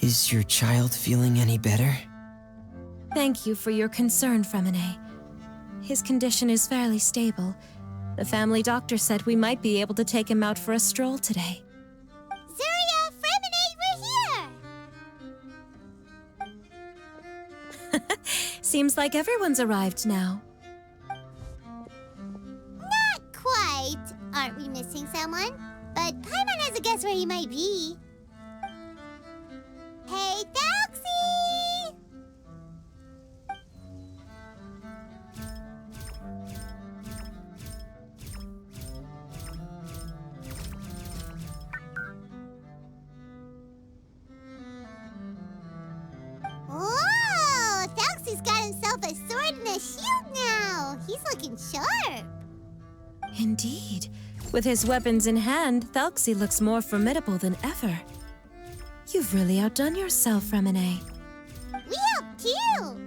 Is your child feeling any better? Thank you for your concern, Fremine. His condition is fairly stable. The family doctor said we might be able to take him out for a stroll today. Zuria, Fremine, we're here! Seems like everyone's arrived now. Not quite. Aren't we missing someone? But Paimon has a guess where he might be. Hey, Thelxie! Whoa! Thelxie's got himself a sword and a shield now. He's looking sharp. Indeed. With his weapons in hand, Thelxie looks more formidable than ever. You've really outdone yourself, Fremine. We helped too.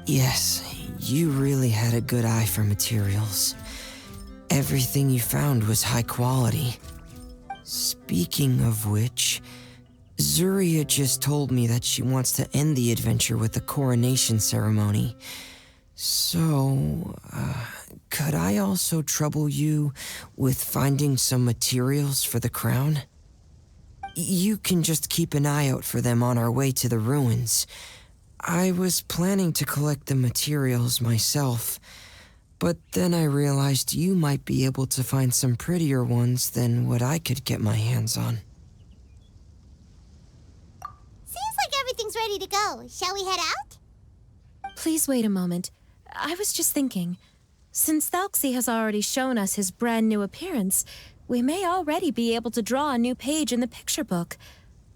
Yes, you really had a good eye for materials. Everything you found was high quality. Speaking of which, Zuria just told me that she wants to end the adventure with the coronation ceremony. So, could I also trouble you with finding some materials for the crown? You can just keep an eye out for them on our way to the ruins. I was planning to collect the materials myself, but then I realized you might be able to find some prettier ones than what I could get my hands on. Seems like everything's ready to go. Shall we head out? Please wait a moment. I was just thinking, since Thelxie has already shown us his brand new appearance, we may already be able to draw a new page in the picture book.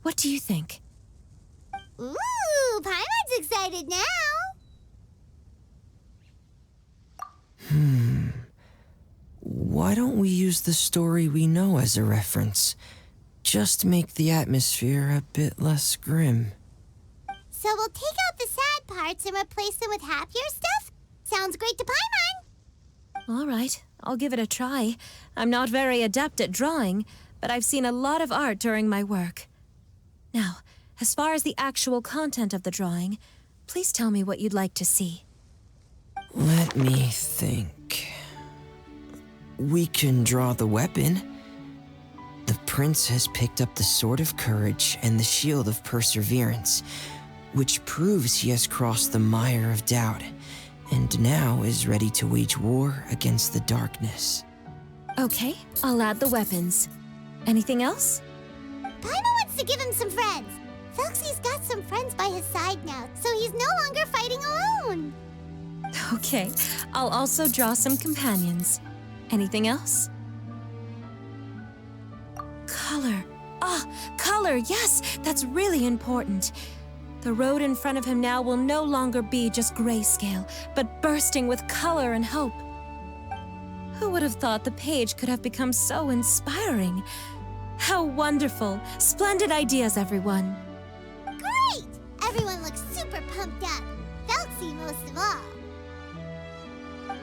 What do you think? Ooh, Paimon's excited now. Why don't we use the story we know as a reference? Just make the atmosphere a bit less grim. So we'll take out the sad parts and replace them with happier stuff? Sounds great to Paimon. All right, I'll give it a try. I'm not very adept at drawing, but I've seen a lot of art during my work. Now, as far as the actual content of the drawing, please tell me what you'd like to see. Let me think. We can draw the weapon. The prince has picked up the Sword of Courage and the Shield of Perseverance, which proves he has crossed the mire of doubt, and now is ready to wage war against the darkness. Okay, I'll add the weapons. Anything else? Paimon wants to give him some friends. Thelxie's got some friends by his side now, so he's no longer fighting alone. Okay, I'll also draw some companions. Anything else? Color. Color, yes, that's really important. The road in front of him now will no longer be just grayscale, but bursting with color and hope. Who would have thought the page could have become so inspiring? How wonderful! Splendid ideas, everyone! Great! Everyone looks super pumped up. Thelxie most of all.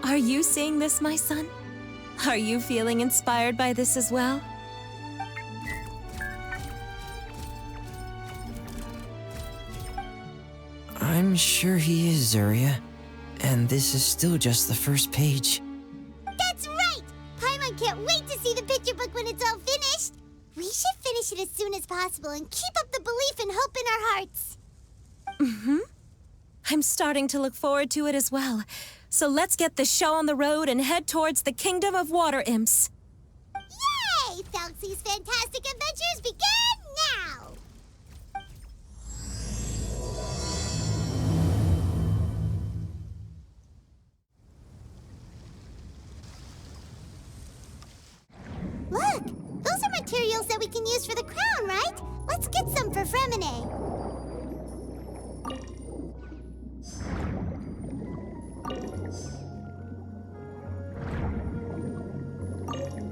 Are you seeing this, my son? Are you feeling inspired by this as well? I'm sure he is, Zuria. And this is still just the first page. That's right! Paimon can't wait to see the picture book when it's all finished. We should finish it as soon as possible and keep up the belief and hope in our hearts. I'm starting to look forward to it as well. So let's get the show on the road and head towards the Kingdom of Water Imps. Yay! Thelxie's fantastic adventures begin now! Look! Those are materials that we can use for the crown, right? Let's get some for Fremine.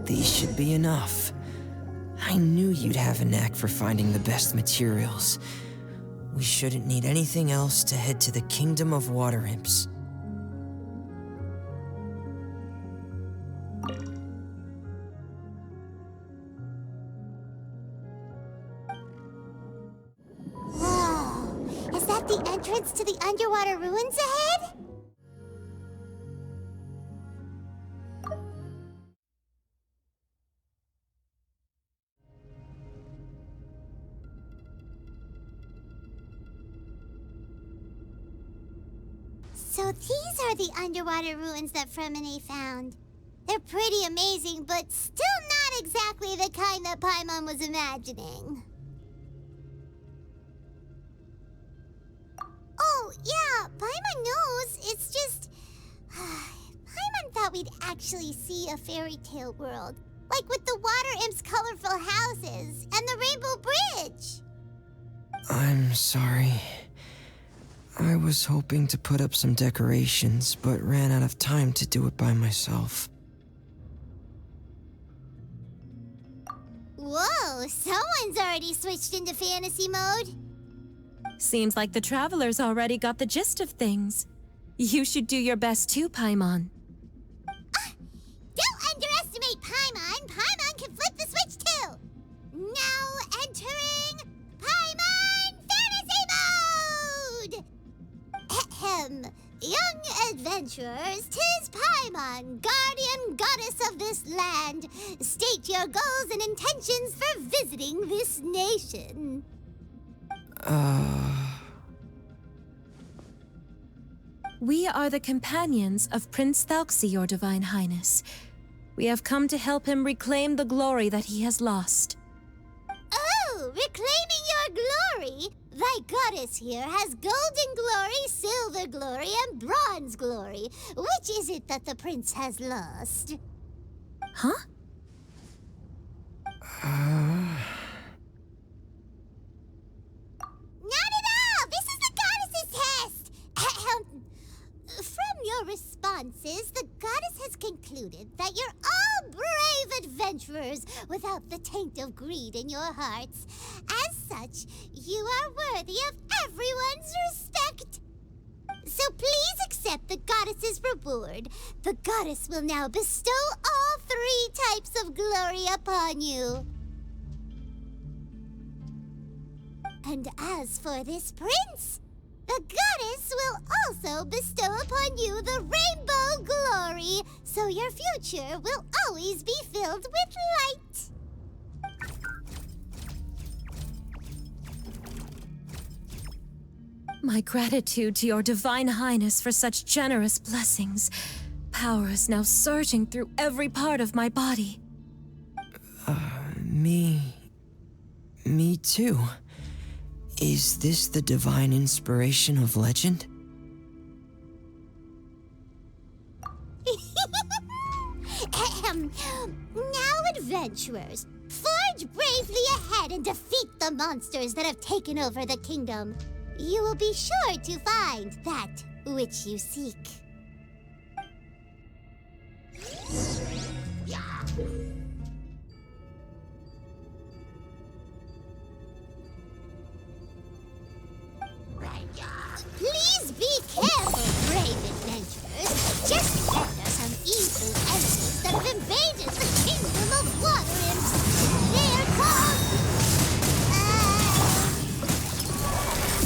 These should be enough. I knew you'd have a knack for finding the best materials. We shouldn't need anything else to head to the Kingdom of Water Imps. that the entrance to the underwater ruins ahead? So these are the underwater ruins that Fremine found. They're pretty amazing, but still not exactly the kind that Paimon was imagining. Oh, yeah, Paimon knows. It's just... Paimon thought we'd actually see a fairy tale world. Like with the water imp's colorful houses and the rainbow bridge. I'm sorry. I was hoping to put up some decorations, but ran out of time to do it by myself. Whoa, someone's already switched into fantasy mode. Seems like the travelers already got the gist of things. You should do your best too, Paimon. Don't underestimate Paimon. Paimon can flip the switch too. Now entering Paimon Fantasy Mode! Ahem. Young adventurers, 'tis Paimon, guardian goddess of this land. State your goals and intentions for visiting this nation. We are the companions of Prince Thelxie, your Divine Highness. We have come to help him reclaim the glory that he has lost. Oh, reclaiming your glory? Thy goddess here has golden glory, silver glory, and bronze glory. Which is it that the prince has lost? Huh? Not at all! This is the goddess's test! From your responses, the goddess has concluded that you're all brave adventurers without the taint of greed in your hearts. As such, you are worthy of everyone's respect. So please accept the goddess's reward. The goddess will now bestow all 3 types of glory upon you. And as for this prince, the goddess will also bestow upon you the rainbow glory, so your future will always be filled with light. My gratitude to your Divine Highness for such generous blessings. Power is now surging through every part of my body. Me too. Is this the divine inspiration of legend? Now, adventurers, forge bravely ahead and defeat the monsters that have taken over the kingdom. You will be sure to find that which you seek. Please be careful, brave adventurers. Just ahead are some evil enemies that have invaded the kingdom of water imps. They are called...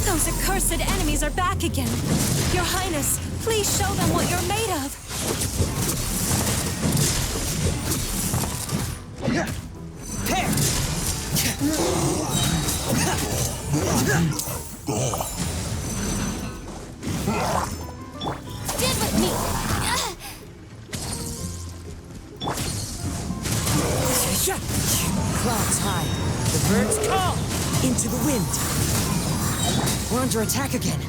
Those accursed enemies are back again. Your Highness, please show them what you're made of. Stand with me! Clouds high. The birds call. Into the wind. We're under attack again.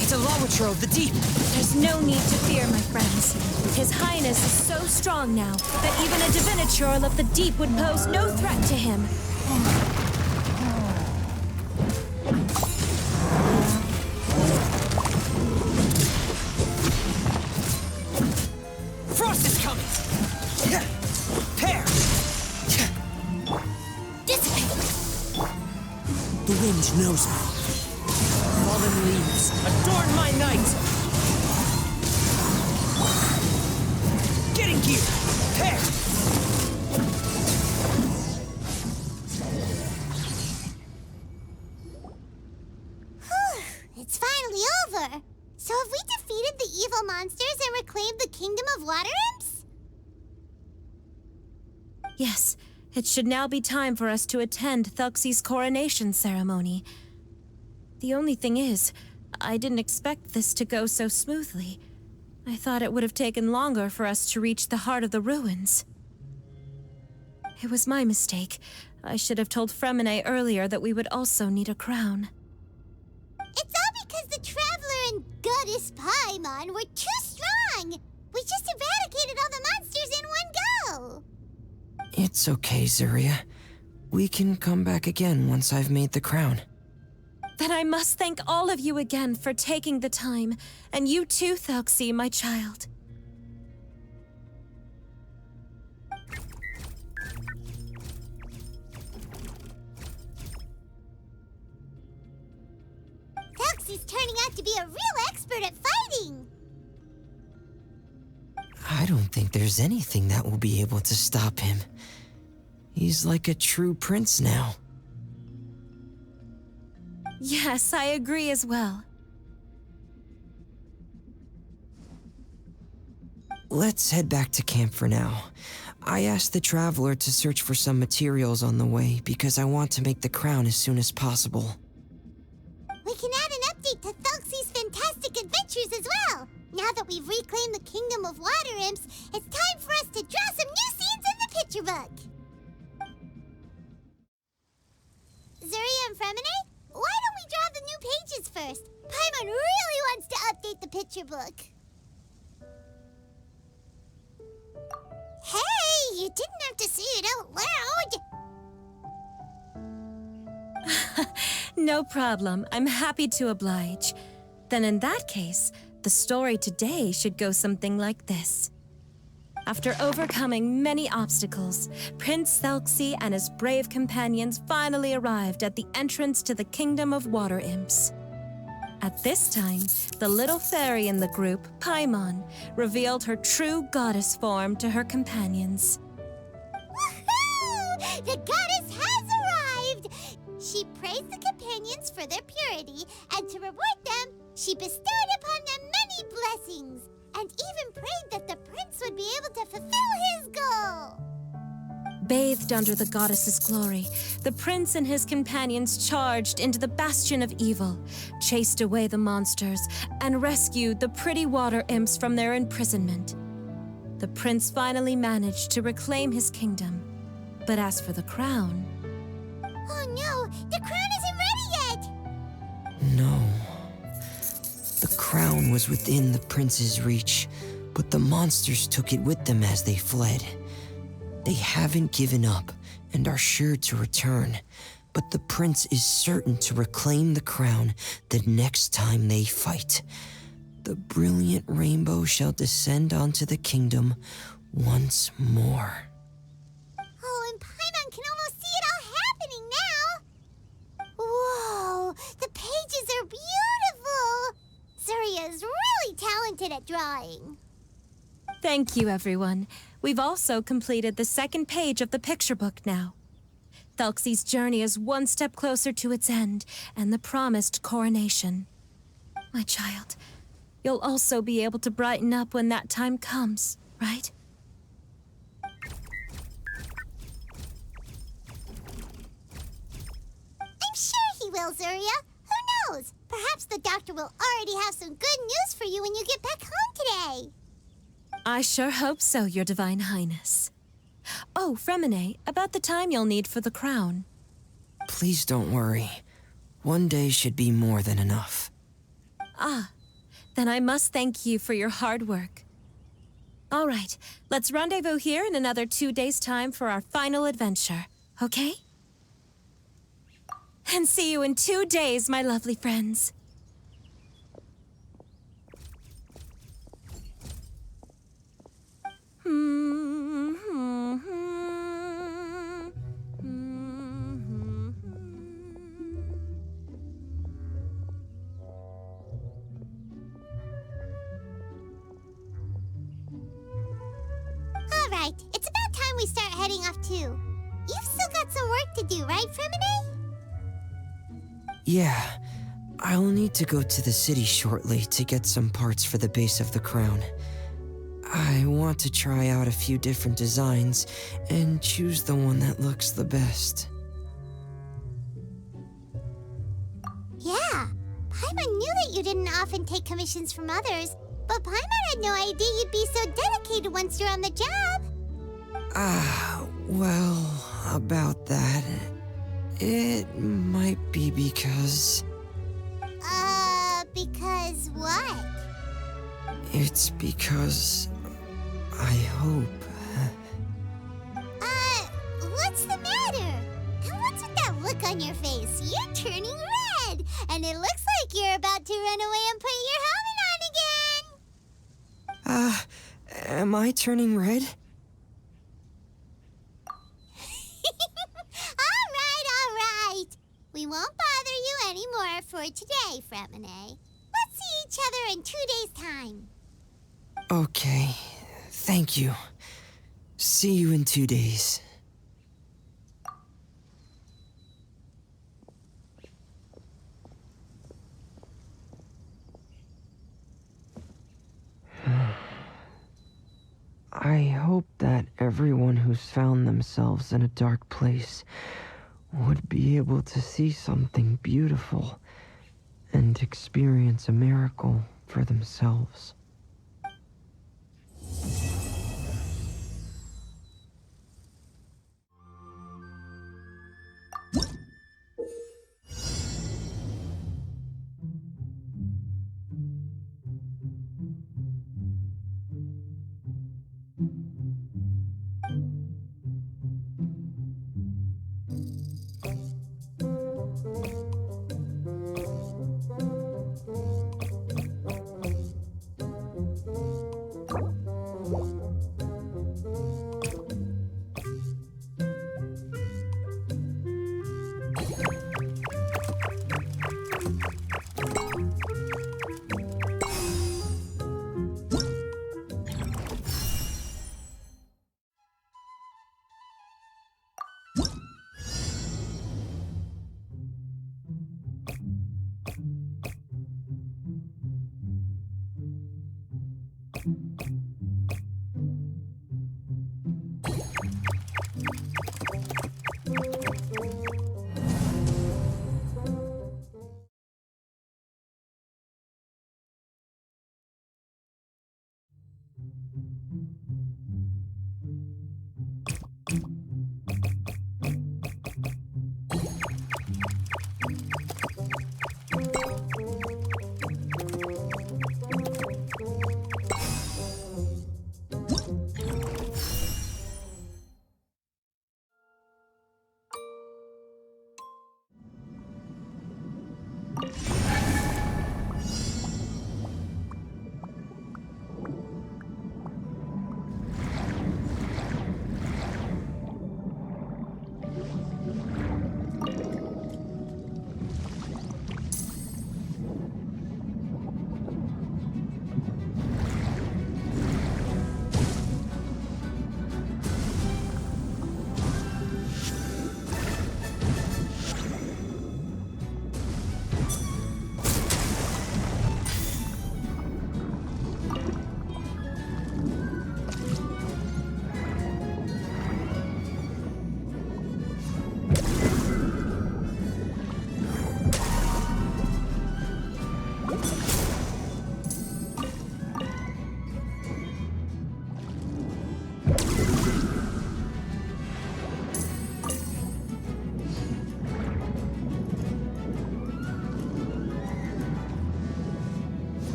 It's a lawitcher of the deep. There's no need to fear, my friends. His Highness is so strong now that even a diviniture of the deep would pose no threat to him. Frost is coming. Pair. Dissipate! The wind knows me. Fallen leaves adorn my night. Getting gear. Pair. It's finally water imps? Yes, it should now be time for us to attend Thelxie's coronation ceremony. The only thing is, I didn't expect this to go so smoothly. I thought it would have taken longer for us to reach the heart of the ruins. It was my mistake. I should have told Fremine earlier that we would also need a crown. It's all because the Traveler and Goddess Paimon were too strong! We just eradicated all the monsters in one go! It's okay, Zuria. We can come back again once I've made the crown. Then I must thank all of you again for taking the time, and you too, Thelxie, my child. Thelxie's turning out to be a real expert at fighting! I don't think there's anything that will be able to stop him. He's like a true prince now. Yes, I agree as well. Let's head back to camp for now. I asked the Traveler to search for some materials on the way because I want to make the crown as soon as possible. We can add an update to Thelxie's fantastic adventures as well! Now that we've reclaimed the Kingdom of Water Imps, it's time for us to draw some new scenes in the picture book! Zuria and Fremine, why don't we draw the new pages first? Paimon really wants to update the picture book. Hey, you didn't have to say it out loud! No problem. I'm happy to oblige. Then in that case, the story today should go something like this. After overcoming many obstacles, Prince Thelxie and his brave companions finally arrived at the entrance to the Kingdom of Water Imps. At this time, the little fairy in the group, Paimon, revealed her true goddess form to her companions. Woohoo! The goddess has arrived! She praised the companions for their purity, and to reward them, she bestowed upon them many blessings, and even prayed that the prince would be able to fulfill his goal. Bathed under the goddess's glory, the prince and his companions charged into the bastion of evil, chased away the monsters, and rescued the pretty water imps from their imprisonment. The prince finally managed to reclaim his kingdom. But as for the crown... Oh no, the crown isn't ready yet! No. The crown was within the prince's reach, but the monsters took it with them as they fled. They haven't given up and are sure to return, but the prince is certain to reclaim the crown the next time they fight. The brilliant rainbow shall descend onto the kingdom once more. Oh, and Paimon can almost see it all happening now! Whoa, the pages are beautiful! Zuria is really talented at drawing. Thank you, everyone. We've also completed the second page of the picture book now. Thelxie's journey is one step closer to its end and the promised coronation. My child, you'll also be able to brighten up when that time comes, right? I'm sure he will, Zuria. Who knows? Perhaps the doctor will already have some good news for you when you get back home today. I sure hope so, Your Divine Highness. Oh, Fremine, about the time you'll need for the crown. Please don't worry. One day should be more than enough. Ah, then I must thank you for your hard work. All right, let's rendezvous here in another 2 days' time for our final adventure, okay? And see you in 2 days, my lovely friends. Alright, it's about time we start heading off too. You've still got some work to do, right, Fremine? Yeah, I'll need to go to the city shortly to get some parts for the base of the crown. I want to try out a few different designs and choose the one that looks the best. Yeah, Paimon knew that you didn't often take commissions from others, but Paimon had no idea you'd be so dedicated once you're on the job. Well, about that, it might be because... Because what? It's because I hope... What's the matter? And what's with that look on your face? You're turning red, and it looks like you're about to run away and put your helmet on again. Am I turning red? All right. We won't bother you anymore for today, Fremine. Let's see each other in 2 days' time. Okay, thank you. See you in 2 days. I hope that everyone who's found themselves in a dark place would be able to see something beautiful and experience a miracle for themselves.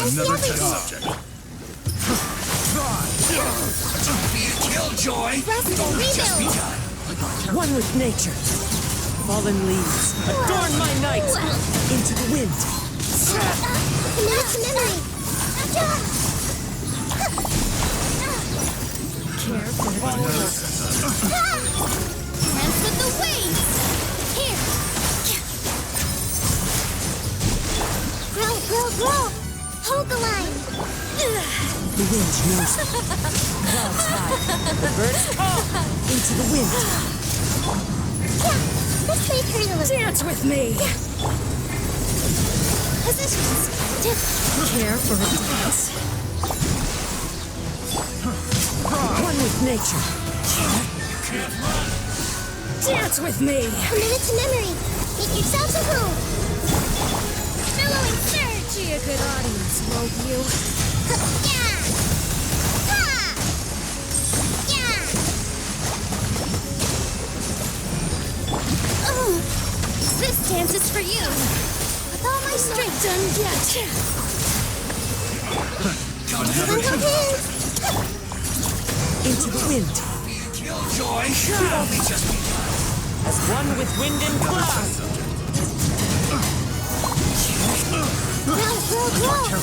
Another see test everything. subject. Be a killjoy. Rest and Just rebuild. begun. One with nature. Fallen leaves. Adorn my night. Into the wind. Commit to memory. Care for the waters. Dance with the waves. Here. Grow, grow, grow. Hold the line. The wind knows me. Clouds high. The birds call. Into the wind. Yeah, this may hurt a little. Dance with me. Positions. Care for a dance. One with nature. Dance with me. Commit to memory. Make yourselves a home. Billowing surge. Be a good audience, won't you? Yeah. Ha. Yeah. Oh, this dance is for you. With all my strength. Done yet. Into the wind. Be a killjoy. Only just begun. As one with wind and cloud. Grow, grow, grow.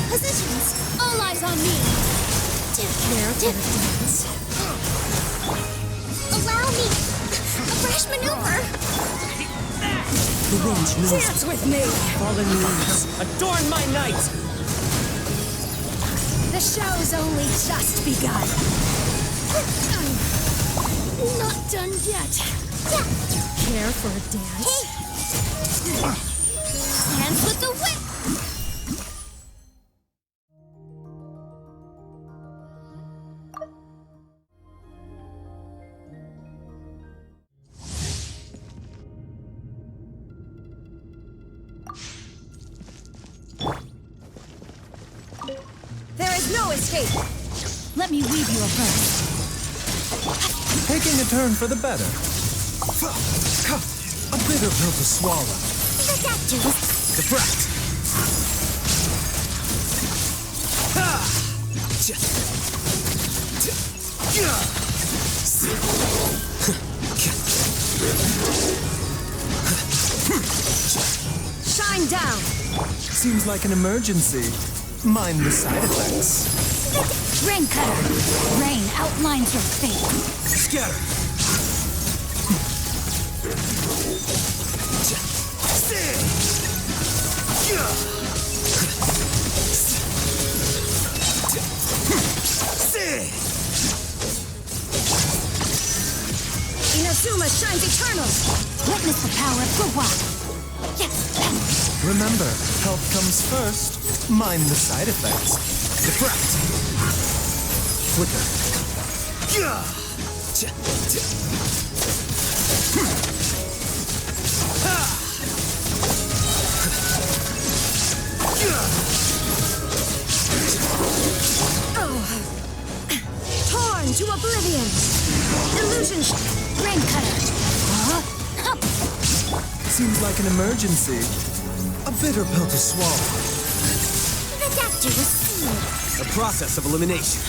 Positions. All eyes on me. Care for the dance. Allow me. A fresh maneuver. The wind knows me. Dance with me! Fallen leaves. Adorn my night. The show's only just begun. Not done yet. Yeah. Care for a dance? Hands with the whip. There is no escape! Let me weave you a verse. Taking a turn for the better. A bitter pill to swallow. Deflect. Shine down! Seems like an emergency. Mind the side effects. Rain cutter. Rain outlines your fate. Scatter. Inazuma shines eternal! Witness the power of Gua. Remember, health comes first. Mind the side effects. Deflect. Flicker. Torn to oblivion! Illusion Rain cutter. Seems like an emergency. A bitter pill to swallow. The doctor was seen. A process of elimination.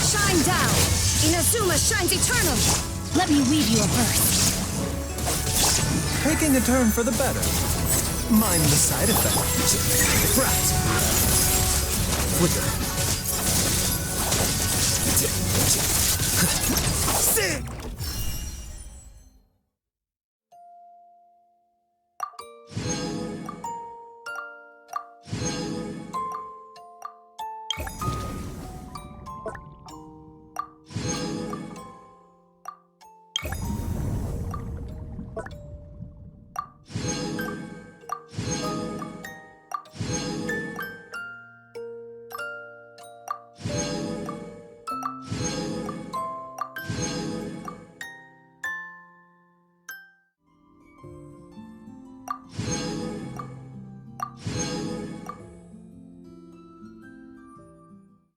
shine down! Inazuma shines eternal! Let me weave you a verse. Taking a turn for the better. Mind the side effects. Deflect. Flicker.